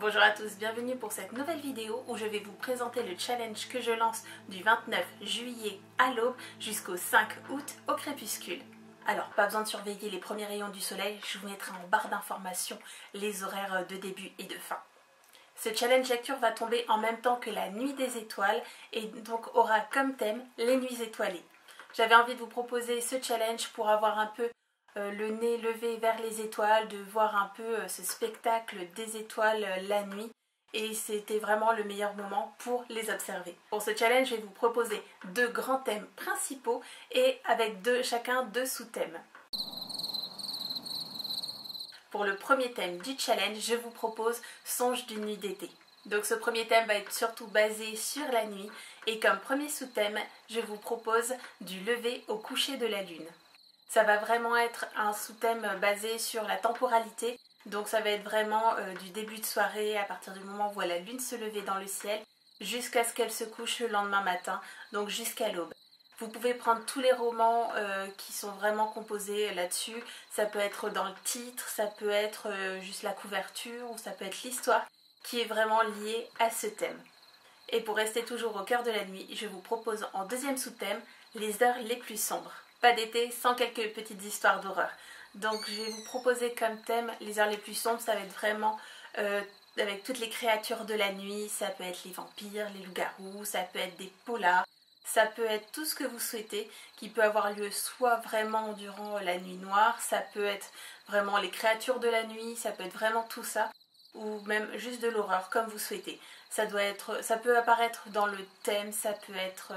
Bonjour à tous, bienvenue pour cette nouvelle vidéo où je vais vous présenter le challenge que je lance du 29 juillet à l'aube jusqu'au 5 août au crépuscule. Alors, pas besoin de surveiller les premiers rayons du soleil, je vous mettrai en barre d'informations les horaires de début et de fin. Ce challenge lecture va tomber en même temps que la nuit des étoiles et donc aura comme thème les nuits étoilées. J'avais envie de vous proposer ce challenge pour avoir un peu le nez levé vers les étoiles, de voir un peu ce spectacle des étoiles la nuit, et c'était vraiment le meilleur moment pour les observer. Pour ce challenge, je vais vous proposer deux grands thèmes principaux et avec chacun deux sous-thèmes. Pour le premier thème du challenge, je vous propose Songe d'une nuit d'été. Donc ce premier thème va être surtout basé sur la nuit et comme premier sous-thème, je vous propose du lever au coucher de la lune. Ça va vraiment être un sous-thème basé sur la temporalité, donc ça va être vraiment du début de soirée à partir du moment où on voit la lune se lever dans le ciel jusqu'à ce qu'elle se couche le lendemain matin, donc jusqu'à l'aube. Vous pouvez prendre tous les romans qui sont vraiment composés là-dessus, ça peut être dans le titre, ça peut être juste la couverture ou ça peut être l'histoire qui est vraiment liée à ce thème. Et pour rester toujours au cœur de la nuit, je vous propose en deuxième sous-thème les heures les plus sombres. Pas d'été sans quelques petites histoires d'horreur. Donc je vais vous proposer comme thème les heures les plus sombres, ça va être vraiment avec toutes les créatures de la nuit, ça peut être les vampires, les loups-garous, ça peut être des polars, ça peut être tout ce que vous souhaitez, qui peut avoir lieu soit vraiment durant la nuit noire, ça peut être vraiment les créatures de la nuit, ça peut être vraiment tout ça, ou même juste de l'horreur, comme vous souhaitez. Ça peut apparaître dans le thème, ça peut être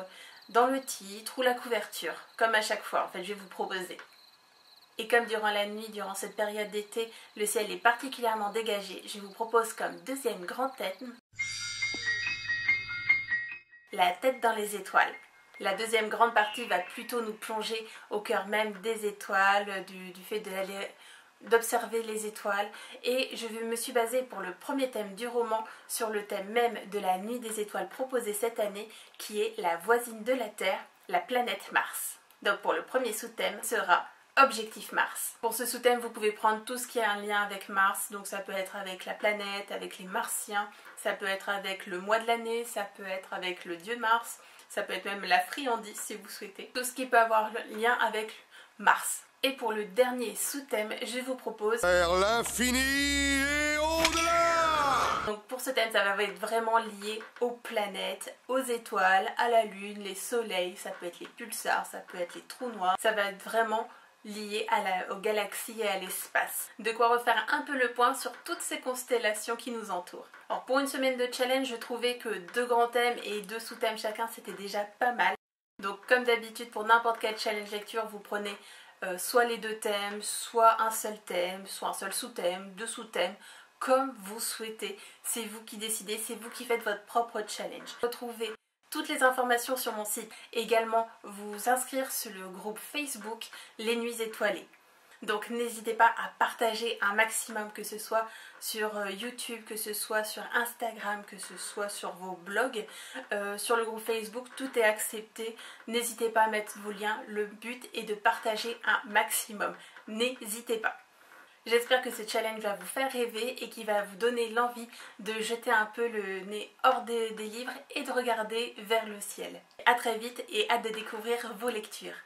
dans le titre ou la couverture, comme à chaque fois, en fait, je vais vous proposer. Et comme durant la nuit, durant cette période d'été, le ciel est particulièrement dégagé, je vous propose comme deuxième grand thème la tête dans les étoiles. La deuxième grande partie va plutôt nous plonger au cœur même des étoiles, du fait d'observer les étoiles, et je me suis basée pour le premier thème du roman sur le thème même de la nuit des étoiles proposée cette année, qui est la voisine de la Terre, la planète Mars. Donc pour le premier sous-thème sera Objectif Mars. Pour ce sous-thème, vous pouvez prendre tout ce qui a un lien avec Mars, donc ça peut être avec la planète, avec les Martiens, ça peut être avec le mois de l'année, ça peut être avec le dieu Mars, ça peut être même la friandise si vous souhaitez. Tout ce qui peut avoir lien avec Mars. Et pour le dernier sous-thème, je vous propose vers l'infini et au-delà. Donc pour ce thème, ça va être vraiment lié aux planètes, aux étoiles, à la lune, les soleils, ça peut être les pulsars, ça peut être les trous noirs, ça va être vraiment lié aux galaxies et à l'espace. De quoi refaire un peu le point sur toutes ces constellations qui nous entourent. Alors pour une semaine de challenge, je trouvais que deux grands thèmes et deux sous-thèmes chacun, c'était déjà pas mal. Donc comme d'habitude, pour n'importe quel challenge lecture, vous prenez soit les deux thèmes, soit un seul thème, soit un seul sous-thème, deux sous-thèmes, comme vous souhaitez. C'est vous qui décidez, c'est vous qui faites votre propre challenge. Retrouvez toutes les informations sur mon site. Également, vous inscrire sur le groupe Facebook Les Nuits Étoilées. Donc n'hésitez pas à partager un maximum, que ce soit sur YouTube, que ce soit sur Instagram, que ce soit sur vos blogs, sur le groupe Facebook, tout est accepté. N'hésitez pas à mettre vos liens, le but est de partager un maximum. N'hésitez pas. J'espère que ce challenge va vous faire rêver et qu'il va vous donner l'envie de jeter un peu le nez hors des livres et de regarder vers le ciel. A très vite et hâte de découvrir vos lectures.